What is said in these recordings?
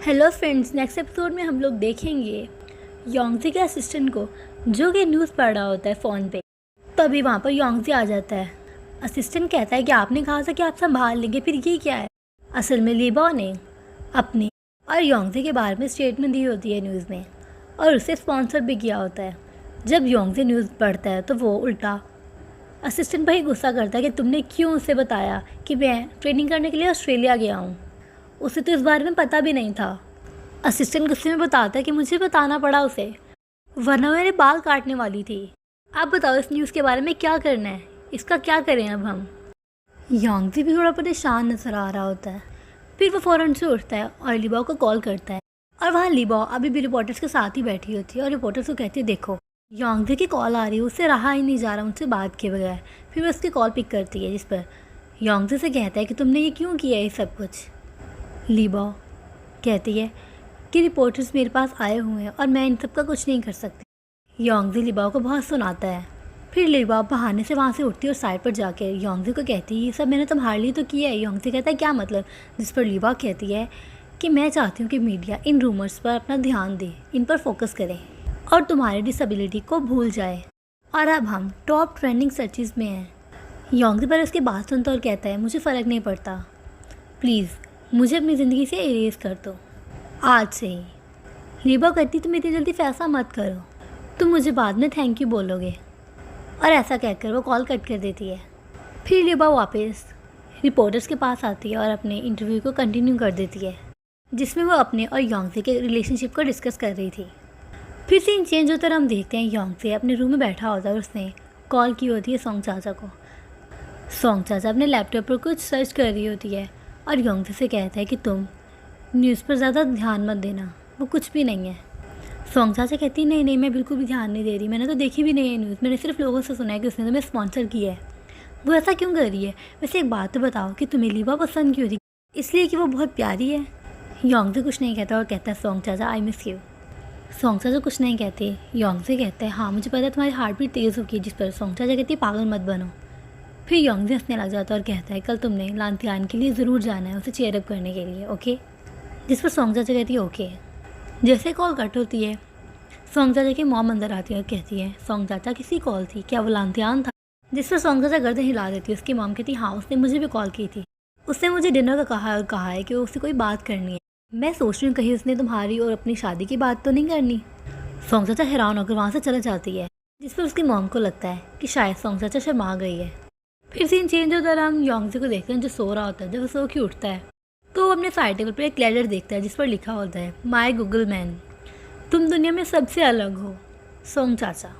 Hello friends, next episode में हम लोग देखेंगे योंगजी के असिस्टेंट को जो कि न्यूज़ पढ़ रहा होता है फ़ोन पे। तभी वहाँ पर योंगजी आ जाता है। असिस्टेंट कहता है कि आपने कहा था कि आप संभाल लेंगे, फिर ये क्या है। असल में लीबा ने अपने और योंगजी के बारे में स्टेटमेंट दी होती है न्यूज़ में और उसे स्पॉन्सर भी किया होता है। जब योंगजी न्यूज़ पढ़ता है तो वो उल्टा असिस्टेंट पर ही गुस्सा करता है कि तुमने क्यों उसे बताया कि मैं ट्रेनिंग करने के लिए ऑस्ट्रेलिया गया हूँ। उसे तो इस बारे में पता भी नहीं था। असिस्टेंट गुस्से में बताता है कि मुझे बताना पड़ा उसे, वरना मेरे बाल काटने वाली थी। आप बताओ इस न्यूज़ के बारे में क्या करना है, इसका क्या करें अब हम। योंगजी भी थोड़ा परेशान नजर आ रहा होता है। फिर वो फ़ौरन से उठता है और लीबाओ को कॉल करता है और वहाँ लीबाओ अभी भी रिपोर्टर्स के साथ ही बैठी होती है और रिपोर्टर्स को कहती है देखो योंगजी की कॉल आ रही है, उससे रहा ही नहीं जा रहा मुझसे बात किए बगैर। फिर वो उसकी कॉल पिक करती है जिस पर योंगजी से कहता है कि तुमने ये क्यों किया है सब कुछ। लीबाओ कहती है कि रिपोर्टर्स मेरे पास आए हुए हैं और मैं इन सब का कुछ नहीं कर सकती। योंगजी लीबाओ को बहुत सुनाता है। फिर लीबाओ बहाने से वहाँ से उठती है और साइड पर जाके योंगजी को कहती है ये सब मैंने तुम्हारे लिए तो किया है। योंगजी कहता है क्या मतलब, जिस पर लीबाओ कहती है कि मैं चाहती हूँ कि मीडिया इन रूमर्स पर अपना ध्यान दे, इन पर फोकस करे और तुम्हारी डिसेबिलिटी को भूल जाए। और अब हम टॉप ट्रेंडिंग सर्चेज में हैं। योंगजी पर उसकी बात सुनता और कहता है मुझे फ़र्क नहीं पड़ता, प्लीज़ मुझे अपनी ज़िंदगी से इरेज कर दो आज से ही। लीबा कहती तुम इतनी जल्दी फैसला मत करो, तुम मुझे बाद में थैंक यू बोलोगे। और ऐसा कहकर वो कॉल कट कर देती है। फिर लीबा वापस रिपोर्टर्स के पास आती है और अपने इंटरव्यू को कंटिन्यू कर देती है जिसमें वो अपने और योंगजी के रिलेशनशिप को डिस्कस कर रही थी। फिर सीन चेंज होता और हम देखते हैं योंगजी अपने रूम में बैठा होता है और उसने कॉल की होती है सोंग चाचा को। सोंग चाचा अपने लैपटॉप पर कुछ सर्च कर रही होती है और योंगजी से कहता है कि तुम न्यूज़ पर ज़्यादा ध्यान मत देना, वो कुछ भी नहीं है। सोंग चाचा कहती नहीं नहीं मैं बिल्कुल भी ध्यान नहीं दे रही, मैंने तो देखी भी नहीं है न्यूज़, मैंने सिर्फ लोगों से सुना है कि उसने तुम्हें स्पॉन्सर किया है। वो ऐसा क्यों कर रही है? वैसे एक बात तो बताओ कि तुम्हें लीबा पसंद क्यों थी? इसलिए कि वो बहुत प्यारी है। योंगजी कुछ नहीं कहता और कहता है सोंग चाचा आई मिस यू। सोंग चाचा कुछ नहीं कहते। योंगजी कहते हैं हाँ मुझे पता है तुम्हारी हार्ट बीट तेज़ होगी, जिस पर सोंग चाचा कहती है पागल मत बनो। फिर योंगजी हंसने लग जाता है और कहता है कल तुमने लांतियान के लिए ज़रूर जाना है, उसे चेयर अप करने के लिए, ओके। जिस पर सोंग चाचा कहती है ओके। जैसे कॉल कट होती है सोंग चाचा की मॉम अंदर आती है और कहती है सोंग चाचा किसी कॉल थी, क्या वो लांतियान था? जिस पर सोंग चाचा गर्दन हिला देती है। उसकी मॉम कहती हाँ उसने मुझे भी कॉल की थी, उसने मुझे डिनर का कहा और कहा है कि उससे कोई बात करनी है। मैं सोच रही हूँ कहीं उसने तुम्हारी और अपनी शादी की बात तो नहीं करनी। सोंग चाचा हैरान होकर वहाँ से चले जाती है जिस पर उसकी मॉम को लगता है कि शायद सोंग चाचा शर्मा गई है। फिर सीन चेंज होता है, हम योंगजी को देखते हैं जो सो रहा होता है। जब वो सो के उठता है तो वो अपने साइड टेबल पर एक लेटर देखता है जिस पर लिखा होता है माय गूगल मैन, तुम दुनिया में सबसे अलग हो सोंग चाचा।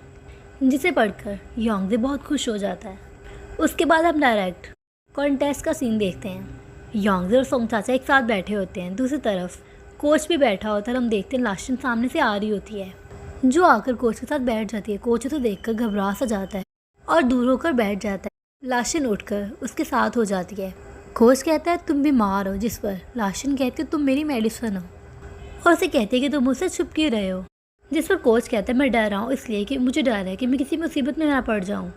जिसे पढ़कर योंगजी बहुत खुश हो जाता है। उसके बाद हम डायरेक्ट कॉन्टेस्ट का सीन देखते हैं। योंगजी और सोंग चाचा एक साथ बैठे होते हैं, दूसरी तरफ कोच भी बैठा होता है। हम देखते हैं लाशिन सामने से आ रही होती है जो आकर कोच के साथ बैठ जाती है। कोच तो देखकर घबरा सा जाता है और दूर होकर बैठ जाता है। लाशिन उठकर उसके साथ हो जाती है। कोच कहता है तुम बीमार हो, जिस पर लाशिन कहती है तुम मेरी मेडिसिन हो और उसे कहती है कि तुम मुझसे छुप क्यों रहे हो। जिस पर कोच कहता है मैं डर रहा हूँ इसलिए कि मुझे डर है कि मैं किसी मुसीबत में ना पड़ जाऊँ।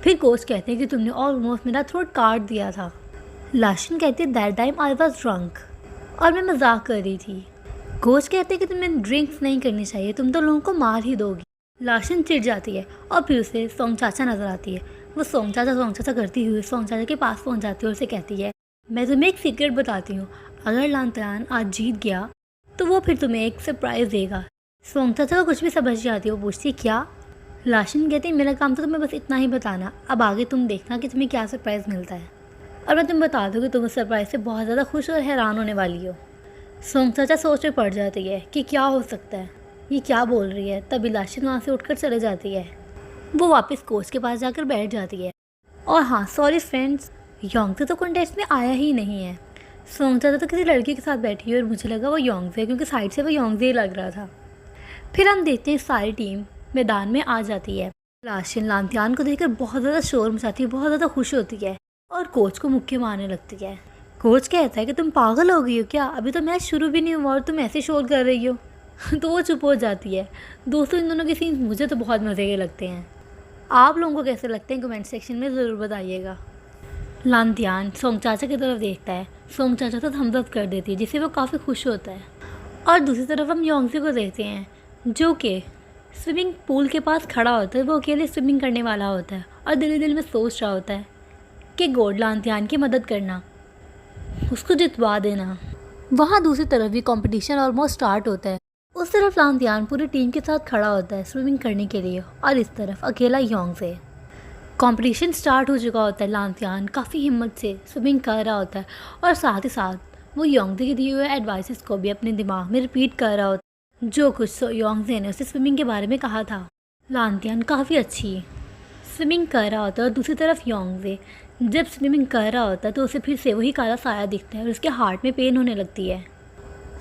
फिर कोच कहते हैं कि तुमने ऑलमोस्ट मेरा थ्रोट काट दिया था। लाशिन कहती है that time I was drunk और मैं मजाक कर रही थी। कोच कहते हैं कि तुम्हें ड्रिंक्स नहीं करनी चाहिए, तुम तो लोगों को मार ही दोगी। लाशिन चिढ़ जाती है और फिर उसे सोंग चाचा नजर आती है। वो सोंग चाचा करती हुई सोंग चाचा के पास पहुंच जाती है और उसे कहती है मैं तुम्हें एक सीक्रेट बताती हूँ, अगर लांतियान आज जीत गया तो वो फिर तुम्हें एक सरप्राइज़ देगा। सोंग चाचा को कुछ भी समझ नहीं आती, वो पूछती क्या? लाशिन कहती है मेरा काम तो तुम्हें बस इतना ही बताना, अब आगे तुम देखना कि तुम्हें क्या सरप्राइज़ मिलता है और मैं तुम्हें बता दूँ कि तुम उस सरप्राइज़ से बहुत ज़्यादा खुश और हैरान होने वाली हो। सोंग चाचा सोच में पड़ जाती है कि क्या हो सकता है, ये क्या बोल रही है। तभी लाशिन वहाँ से उठकर चले जाती है। वो वापस कोच के पास जाकर बैठ जाती है। और हाँ सॉरी फ्रेंड्स, योंगजी तो कॉन्टेस्ट में आया ही नहीं है। सोंग चाचा तो किसी लड़की के साथ बैठी है और मुझे लगा वो योंगजी है क्योंकि साइड से वो योंगजी ही लग रहा था। फिर हम देखते हैं सारी टीम मैदान में आ जाती है। लाशिन लांतियान को देखकर बहुत ज़्यादा शोर मचाती है, बहुत ज़्यादा खुश होती है और कोच को मुक्के मारने लगती है। कोच कहता है कि तुम पागल हो गई हो क्या, अभी तो मैच शुरू भी नहीं हुआ और तुम ऐसे शोर कर रही हो। तो वो चुप हो जाती है। दोस्तों इन दोनों के सीन्स मुझे तो बहुत मज़े के लगते हैं। आप लोगों को कैसे लगते हैं कमेंट सेक्शन में ज़रूर बताइएगा। लांतियान सोंग चाचा की तरफ देखता है। सोंग चाचा तो थम्स अप कर देती है जिससे वो काफ़ी खुश होता है और दूसरी तरफ हम योंगजी को देखते हैं जो कि स्विमिंग पूल के पास खड़ा होता है। वो अकेले स्विमिंग करने वाला होता है और दिल दिल में सोच रहा होता है कि गोड लांतियान की मदद करना, उसको जितवा देना। वहाँ दूसरी तरफ भी कंपटीशन ऑलमोस्ट स्टार्ट होता है। उस तरफ लांतियान पूरी टीम के साथ खड़ा होता है स्विमिंग करने के लिए और इस तरफ अकेला योंगजे। कंपटीशन स्टार्ट हो चुका होता है। लांतियान काफ़ी हिम्मत से स्विमिंग कर रहा होता है और साथ ही साथ वो योंगजे के दिए हुए एडवाइसेस को भी अपने दिमाग में रिपीट कर रहा होता है जो कुछ योंगजे ने उसे स्विमिंग के बारे में कहा था। लांतियान काफ़ी अच्छी स्विमिंग कर रहा होता है और दूसरी तरफ योंगजे जब स्विमिंग कर रहा होता है तो उसे फिर से वही काला साया दिखता है और उसके हार्ट में पेन होने लगती है।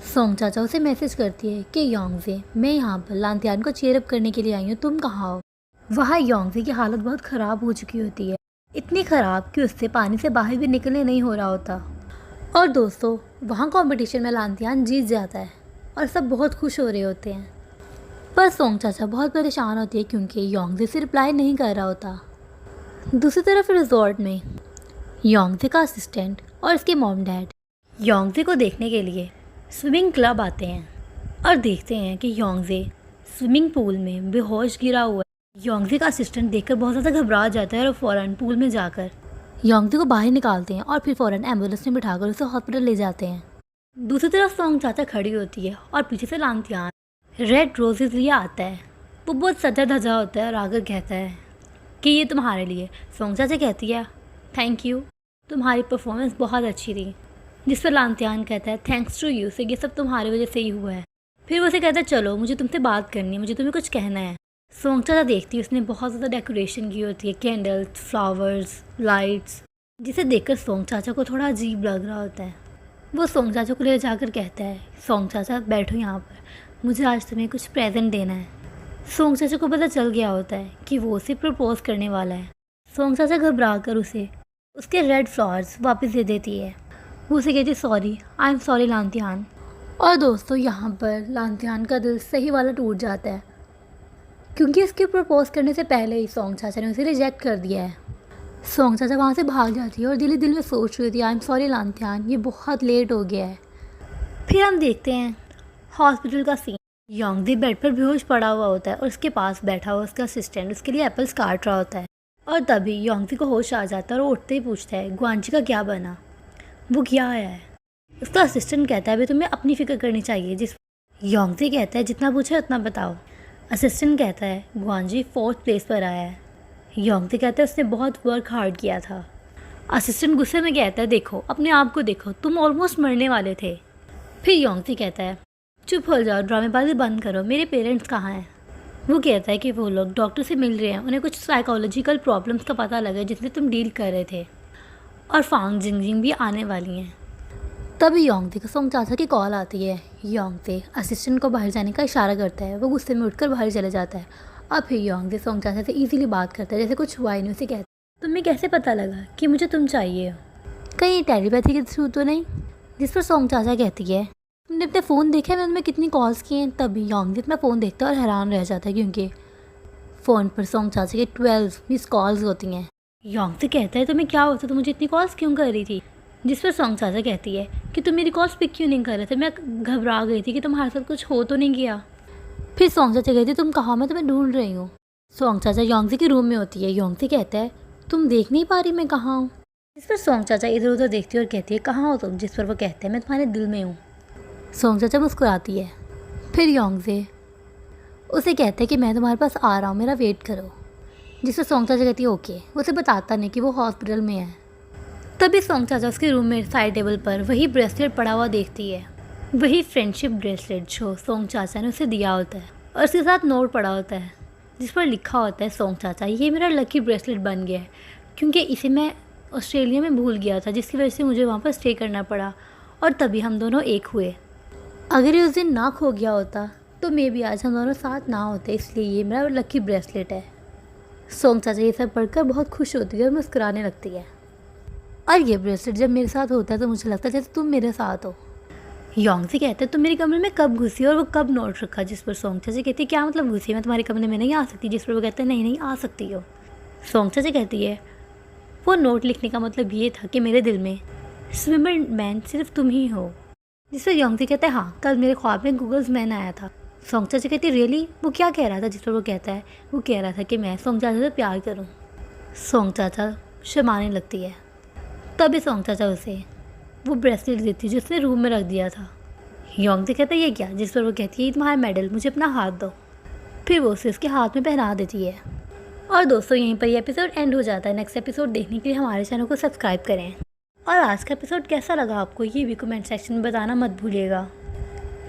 सोंग चाचा उसे मैसेज करती है कि योंगजे, मैं यहाँ पर लांतियान को चीयर अप करने के लिए आई हूँ, तुम कहाँ हो। वहाँ योंगजे की हालत बहुत ख़राब हो चुकी होती है, इतनी ख़राब कि उससे पानी से बाहर भी निकलने नहीं हो रहा होता। और दोस्तों वहाँ कंपटीशन में लांतियान जीत जाता है और सब बहुत खुश हो रहे होते हैं। पर सोंग चाचा बहुत परेशान होती है क्योंकि योंगजे से रिप्लाई नहीं कर रहा होता। दूसरी तरफ रिजॉर्ट में योंगजे का असिस्टेंट और उसके मॉम डैड योंगजे को देखने के लिए स्विमिंग क्लब आते हैं और देखते हैं कि योंगजे स्विमिंग पूल में बेहोश गिरा हुआ है। योंगजे का असिस्टेंट देखकर बहुत ज़्यादा घबरा जाता है और फ़ौरन पूल में जाकर योंगजे को बाहर निकालते हैं और फिर फ़ौरन एम्बुलेंस में बिठाकर उसे हॉस्पिटल ले जाते हैं। दूसरी तरफ सोंग चाचा खड़ी होती है और पीछे से लांतियान रेड रोजेज लिए आता है। वो बहुत सजा धजा होता है और आकर कहता है कि ये तुम्हारे लिए। सोंग चाचा कहती है थैंक यू, तुम्हारी परफॉर्मेंस बहुत अच्छी थी। जिस पर लांतियान कहता है थैंक्स टू यू, से ये सब तुम्हारी वजह से ही हुआ है। फिर वो उसे कहता है चलो मुझे तुमसे बात करनी है, मुझे तुम्हें कुछ कहना है। सोंग चाचा देखती है उसने बहुत ज़्यादा डेकोरेशन की होती है, कैंडल्स, फ्लावर्स, लाइट्स, जिसे देखकर सोंग चाचा को थोड़ा अजीब लग रहा होता है। वो सोंग चाचा को ले जाकर कहता है सोंग चाचा बैठो यहाँ पर, मुझे आज तुम्हें कुछ प्रेजेंट देना है। सोंग चाचा को पता चल गया होता है कि वो उसे प्रपोज करने वाला है। सोंग चाचा घबरा कर उसे उसके रेड फ्लावर्स वापस दे देती है। वो उसे कहती है सॉरी, आई एम सॉरी लांतियान। और दोस्तों यहाँ पर लांतियान का दिल सही वाला टूट जाता है क्योंकि उसके प्रपोज करने से पहले ही सोंग चाचा ने उसे रिजेक्ट कर दिया है। सोंग चाचा वहाँ से भाग जाती है और दिल ही दिल में सोच रही थी आई एम सॉरी लांतियान, ये बहुत लेट हो गया है। फिर हम देखते हैं हॉस्पिटल का सीन। योंगजे बेड पर बेहोश पड़ा हुआ होता है और उसके पास बैठा हुआ उसका असिस्टेंट उसके लिए एप्पल्स काट रहा होता है। और तभी योंगजे को होश आ जाता है और उठते ही पूछता है ग्वांजी का क्या बना, वो क्या आया है। उसका असिस्टेंट कहता है अभी तुम्हें अपनी फ़िक्र करनी चाहिए। जिस योंगजे कहता है जितना पूछा है उतना बताओ। असिस्टेंट कहता है ग्वांजी 4th प्लेस पर आया है। योंगजे कहता है उसने बहुत वर्क हार्ड किया था। असिस्टेंट गुस्से में कहता है देखो अपने आप को देखो, तुम ऑलमोस्ट मरने वाले थे। फिर योंगजे कहता है चुप हो जाओ, ड्रामेबाजी बंद करो, मेरे पेरेंट्स कहाँ हैं। वो कहता है कि वो लोग डॉक्टर से मिल रहे हैं, उन्हें कुछ साइकोलॉजिकल प्रॉब्लम्स का पता लगा जिससे तुम डील कर रहे थे और फांग जिंगजिंग भी आने वाली हैं। तभी योंगजे को सोंग चाचा की कॉल आती है। योंगजे असिस्टेंट को बाहर जाने का इशारा करता है, वो गुस्से में उठकर बाहर चले जाता है। और फिर योंगजे सोंग चाचा से इजीली बात करता है जैसे कुछ हुआ ही नहीं। उसे कहता है तुम्हें कैसे पता लगा कि मुझे तुम चाहिए, कहीं टेलीपैथी के थ्रू तो नहीं। जिस पर सोंग चाचा कहती है तुमने अपने फ़ोन देखा है मैंने तुम्हें कितनी कॉल्स किए हैं। तभी योंगजे अपना फ़ोन देखता है और हैरान रह जाता है क्योंकि फ़ोन पर सोंग चाचा के 12 मिस कॉल्स होती हैं। योंगजे कहता है तुम्हें क्या होता, तुम मुझे इतनी कॉल्स क्यों कर रही थी। जिस पर सोंग चाचा कहती है कि तुम मेरी कॉल्स पिक क्यों नहीं कर रहे थे, मैं घबरा गई थी कि तुम्हारे साथ कुछ हो तो नहीं गया। फिर सोंग चाचा कहती है तुम कहाँ, मैं तुम्हें ढूंढ रही हूँ। सोंग चाचा योंगजे के रूम में होती है। योंगजे कहता है तुम देख नहीं पा रही मैं कहाँ हूँ। जिस पर सोंग चाचा इधर उधर देखती है और कहती है कहाँ हो तुम। जिस पर वो कहते हैं मैं तुम्हारे दिल में हूँ। सोंग चाचा मुस्कुराती है। फिर योंगजे उसे कहते हैं कि मैं तुम्हारे पास आ रहा हूँ, मेरा वेट करो। जिससे सोंग चाचा कहती है ओके। उसे बताता नहीं कि वो हॉस्पिटल में है। तभी सोंग चाचा उसके रूम में साइड टेबल पर वही ब्रेसलेट पड़ा हुआ देखती है, वही फ्रेंडशिप ब्रेसलेट जो सोंग चाचा ने उसे दिया होता है। और उसके साथ नोट पड़ा होता है जिस पर लिखा होता है सोंग चाचा ये मेरा लकी ब्रेसलेट बन गया है क्योंकि इसे मैं ऑस्ट्रेलिया में भूल गया था, जिसकी वजह से मुझे वहाँ पर स्टे करना पड़ा और तभी हम दोनों एक हुए। अगर ये उस दिन ना खो गया होता तो मे भी आज हम दोनों साथ ना होते, इसलिए ये मेरा लकी ब्रेसलेट है। सोंग चाचा ये सब पढ़कर बहुत खुश होती है और मुस्कुराने लगती है। और ये ब्रेसलेट जब मेरे साथ होता है तो मुझे लगता है जैसे तुम मेरे साथ हो। योंगजे कहते हैं तुम मेरे कमरे में कब घुसी और वो कब नोट रखा। जिस पर सोंग चाचा कहती है क्या मतलब घुसी, मैं तुम्हारे कमरे में नहीं आ सकती। जिस पर वो कहते हैं नहीं नहीं आ सकती हो। सोंग चाचा कहती है वो नोट लिखने का मतलब ये था कि मेरे दिल में स्विमर मैन सिर्फ तुम ही हो। जिस पर योंगजी कहता है हाँ कल मेरे ख्वाब में गूगल्स मैन आया था। सोंग चाचा कहती रियली, वो क्या कह रहा था? जिस पर वो कहता है वो कह रहा था कि मैं सोंग चाचा से प्यार करूँ। सोंग चाचा शर्माने लगती है। तभी सोंग चाचा उसे वो ब्रेसलेट देती है जो उसने रूम में रख दिया था। योंगजी कहता है ये क्या? जिस पर वो कहती है ये तुम्हारा मेडल, मुझे अपना हाथ दो। फिर वो उसे उसके हाथ में पहना देती है। और दोस्तों यहीं पर ये एपिसोड एंड हो जाता है। नेक्स्ट एपिसोड देखने के लिए हमारे चैनल को सब्सक्राइब करें। और आज का एपिसोड कैसा लगा आपको ये भी कमेंट सेक्शन में बताना मत भूलिएगा।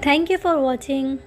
Thank you for watching.